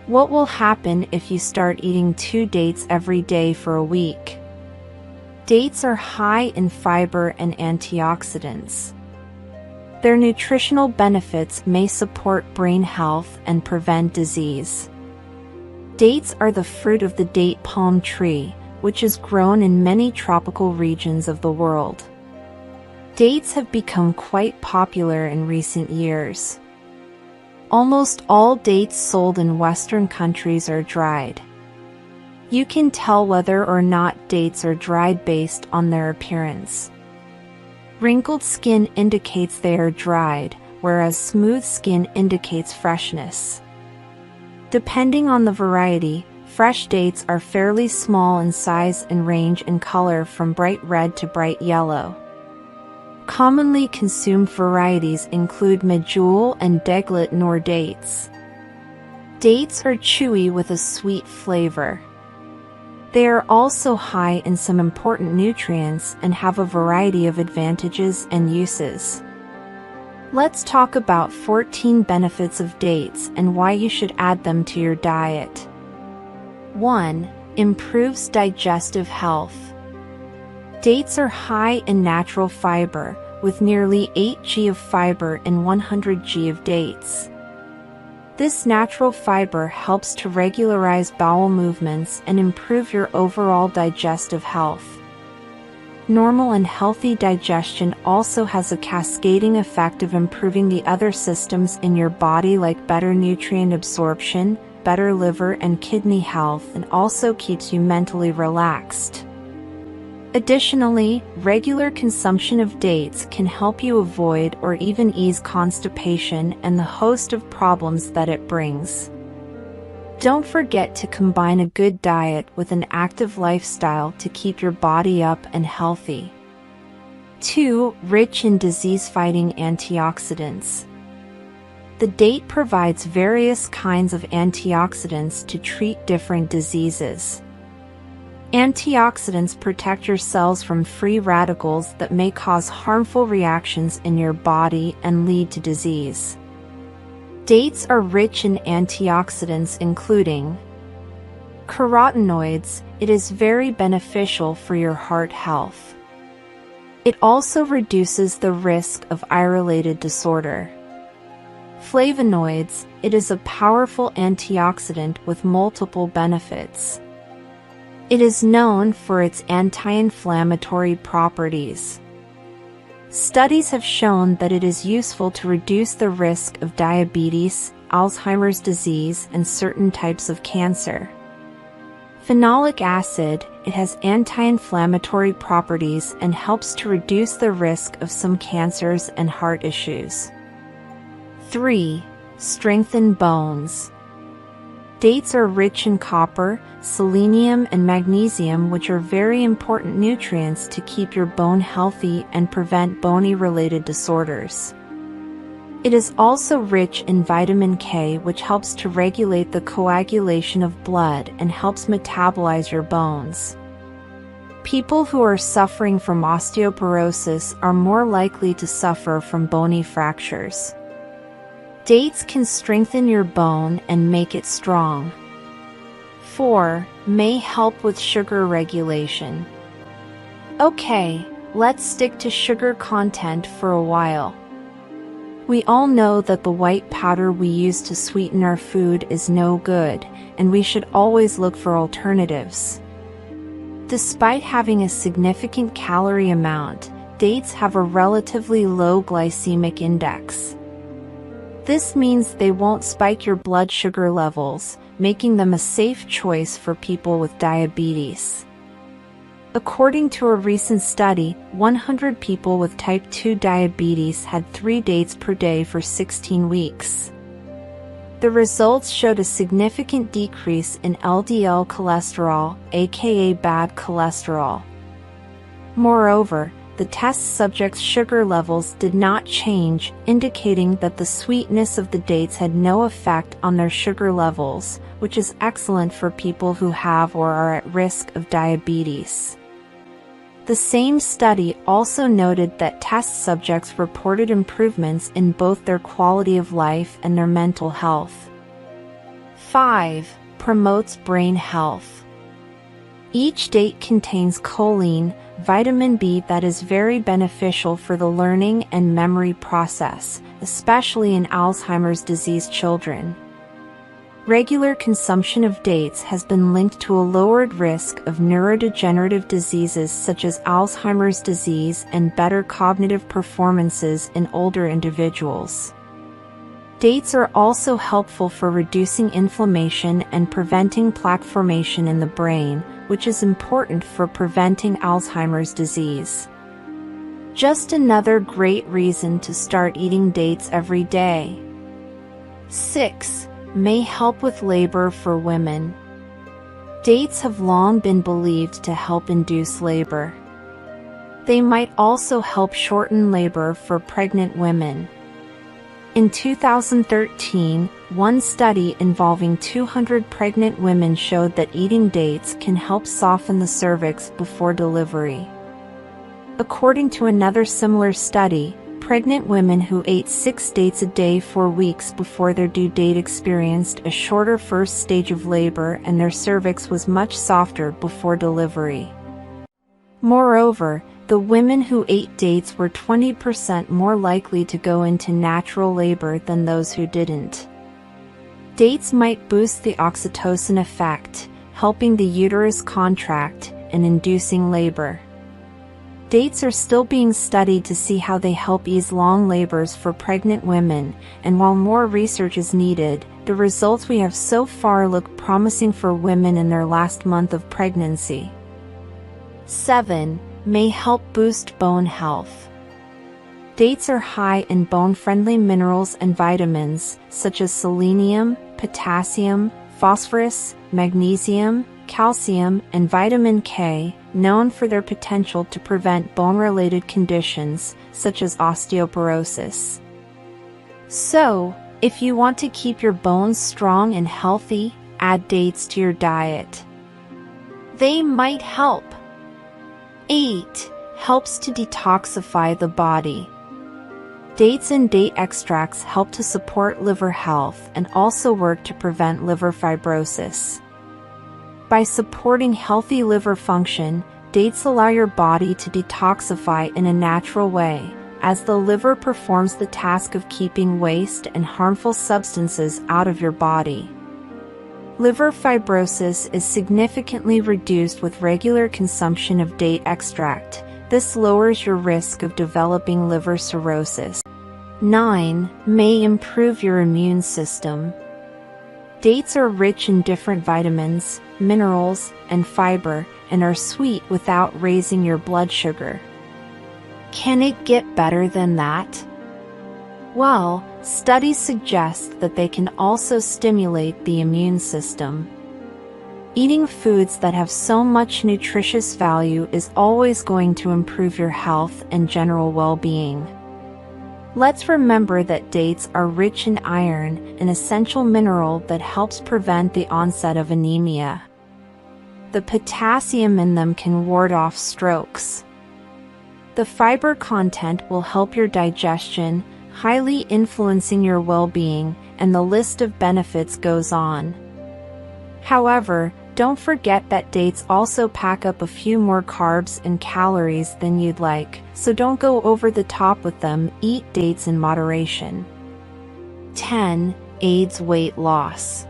What will happen if you start eating 2 dates every day for a week? Dates are high in fiber and antioxidants. Their nutritional benefits may support brain health and prevent disease. Dates are the fruit of the date palm tree, which is grown in many tropical regions of the world. Dates have become quite popular in recent years. Almost all dates sold in Western countries are dried. You can tell whether or not dates are dried based on their appearance. Wrinkled skin indicates they are dried, whereas smooth skin indicates freshness. Depending on the variety, fresh dates are fairly small in size and range in color from bright red to bright yellow. Commonly consumed varieties include medjool and deglet nor dates. Dates are chewy with a sweet flavor. They are also high in some important nutrients and have a variety of advantages and uses. Let's talk about 14 benefits of dates and why you should add them to your diet. 1. Improves digestive health. Dates are high in natural fiber, with nearly 8 g of fiber in 100 g of dates. This natural fiber helps to regularize bowel movements and improve your overall digestive health. Normal and healthy digestion also has a cascading effect of improving the other systems in your body, like better nutrient absorption, better liver and kidney health, and also keeps you mentally relaxed. Additionally, regular consumption of dates can help you avoid or even ease constipation and the host of problems that it brings. Don't forget to combine a good diet with an active lifestyle to keep your body up and healthy. 2. Rich in disease-fighting antioxidants. The date provides various kinds of antioxidants to treat different diseases. Antioxidants protect your cells from free radicals that may cause harmful reactions in your body and lead to disease. Dates are rich in antioxidants including carotenoids. It is very beneficial for your heart health. It also reduces the risk of eye-related disorder. Flavonoids. It is a powerful antioxidant with multiple benefits. It is known for its anti-inflammatory properties. Studies have shown that it is useful to reduce the risk of diabetes, Alzheimer's disease, and certain types of cancer. Phenolic acid. It has anti-inflammatory properties and helps to reduce the risk of some cancers and heart issues. 3. Strengthen bones. Dates are rich in copper, selenium, and magnesium, which are very important nutrients to keep your bone healthy and prevent bony-related disorders. It is also rich in vitamin K, which helps to regulate the coagulation of blood and helps metabolize your bones. People who are suffering from osteoporosis are more likely to suffer from bony fractures. Dates can strengthen your bone and make it strong. 4. May help with sugar regulation. Okay, let's stick to sugar content for a while. We all know that the white powder we use to sweeten our food is no good, and we should always look for alternatives. Despite having a significant calorie amount, dates have a relatively low glycemic index. This means they won't spike your blood sugar levels, making them a safe choice for people with diabetes. According to a recent study, 100 people with type 2 diabetes had 3 dates per day for 16 weeks. The results showed a significant decrease in LDL cholesterol, aka bad cholesterol. Moreover, the test subjects' sugar levels did not change, indicating that the sweetness of the dates had no effect on their sugar levels, which is excellent for people who have or are at risk of diabetes. The same study also noted that test subjects reported improvements in both their quality of life and their mental health. 5. Promotes brain health. Each date contains choline, vitamin B that is very beneficial for the learning and memory process, especially in Alzheimer's disease children. Regular consumption of dates has been linked to a lowered risk of neurodegenerative diseases such as Alzheimer's disease and better cognitive performances in older individuals. Dates are also helpful for reducing inflammation and preventing plaque formation in the brain, which is important for preventing Alzheimer's disease. Just another great reason to start eating dates every day. 6. May help with labor for women. Dates have long been believed to help induce labor. They might also help shorten labor for pregnant women. In 2013, one study involving 200 pregnant women showed that eating dates can help soften the cervix before delivery. According to another similar study, pregnant women who ate 6 dates a day for weeks before their due date experienced a shorter first stage of labor and their cervix was much softer before delivery. Moreover, the women who ate dates were 20% more likely to go into natural labor than those who didn't. Dates might boost the oxytocin effect, helping the uterus contract and inducing labor. Dates are still being studied to see how they help ease long labors for pregnant women, and while more research is needed, the results we have so far look promising for women in their last month of pregnancy. 7. May help boost bone health. Dates are high in bone-friendly minerals and vitamins, such as selenium, potassium, phosphorus, magnesium, calcium, and vitamin K, known for their potential to prevent bone-related conditions, such as osteoporosis. So, if you want to keep your bones strong and healthy, add dates to your diet. They might help. 8. Helps to detoxify the body. Dates and date extracts help to support liver health and also work to prevent liver fibrosis. By supporting healthy liver function, dates allow your body to detoxify in a natural way, as the liver performs the task of keeping waste and harmful substances out of your body. Liver fibrosis is significantly reduced with regular consumption of date extract. This lowers your risk of developing liver cirrhosis. 9. May improve your immune system. Dates are rich in different vitamins, minerals, and fiber, and are sweet without raising your blood sugar. Can it get better than that? Well, studies suggest that they can also stimulate the immune system. Eating foods that have so much nutritious value is always going to improve your health and general well-being. Let's remember that dates are rich in iron, an essential mineral that helps prevent the onset of anemia. The potassium in them can ward off strokes. The fiber content will help your digestion, highly influencing your well-being, and the list of benefits goes on. However, don't forget that dates also pack up a few more carbs and calories than you'd like, so don't go over the top with them. Eat dates in moderation. 10. Aids weight loss.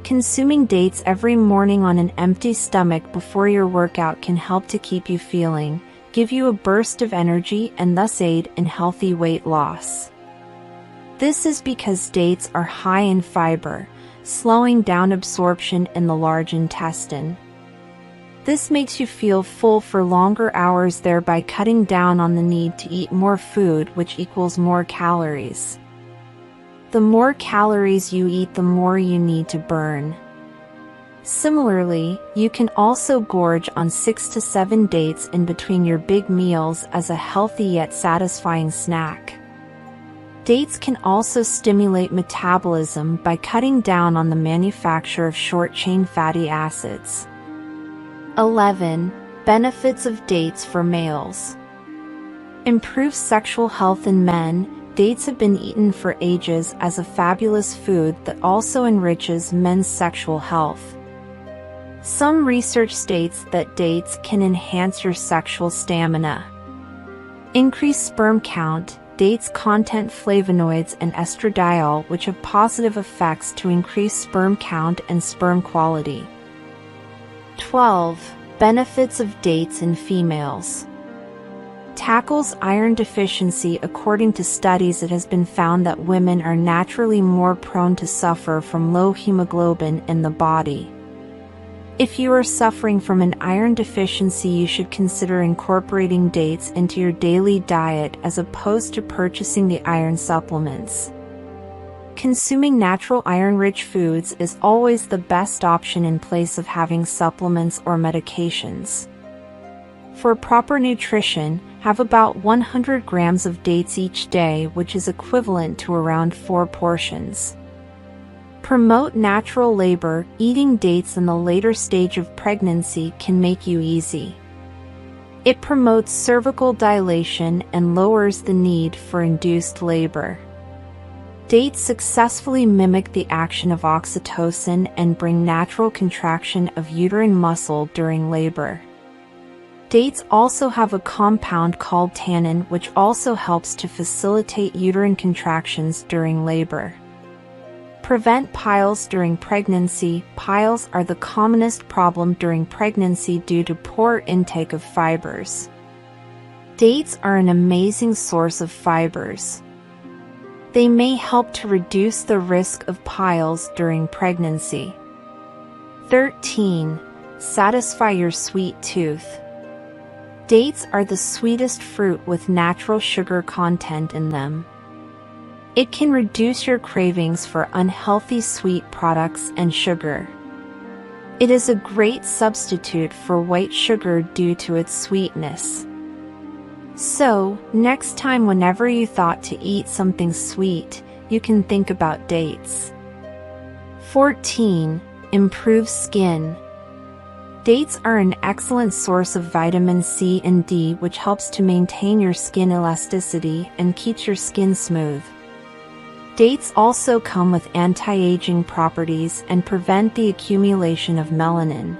Consuming dates every morning on an empty stomach before your workout can help to keep you feeling, give you a burst of energy, and thus aid in healthy weight loss. This is because dates are high in fiber, slowing down absorption in the large intestine. This makes you feel full for longer hours, thereby cutting down on the need to eat more food, which equals more calories. The more calories you eat, the more you need to burn. Similarly, you can also gorge on 6 to 7 dates in between your big meals as a healthy yet satisfying snack. Dates can also stimulate metabolism by cutting down on the manufacture of short-chain fatty acids. 11. Benefits of dates for males. Improves sexual health in men. dates have been eaten for ages as a fabulous food that also enriches men's sexual health. Some research states that dates can enhance your sexual stamina. Increase sperm count. Dates contain flavonoids and estradiol, which have positive effects to increase sperm count and sperm quality. 12. Benefits of dates in females. Tackles iron deficiency. According to studies, it has been found that women are naturally more prone to suffer from low hemoglobin in the body. If you are suffering from an iron deficiency, you should consider incorporating dates into your daily diet as opposed to purchasing the iron supplements. Consuming natural iron-rich foods is always the best option in place of having supplements or medications. For proper nutrition, have about 100 grams of dates each day, which is equivalent to around 4 portions. Promote natural labor. Eating dates in the later stage of pregnancy can make you easy. It promotes cervical dilation and lowers the need for induced labor. Dates successfully mimic the action of oxytocin and bring natural contraction of uterine muscle during labor. Dates also have a compound called tannin, which also helps to facilitate uterine contractions during labor. Prevent piles during pregnancy. Piles are the commonest problem during pregnancy due to poor intake of fibers. Dates are an amazing source of fibers. They may help to reduce the risk of piles during pregnancy. 13. Satisfy your sweet tooth. Dates are the sweetest fruit with natural sugar content in them. It can reduce your cravings for unhealthy sweet products and sugar. It is a great substitute for white sugar due to its sweetness. So, next time whenever you thought to eat something sweet, you can think about dates. 14. Improve skin. Dates are an excellent source of vitamin C and D, which helps to maintain your skin elasticity and keeps your skin smooth. Dates also come with anti-aging properties and prevent the accumulation of melanin.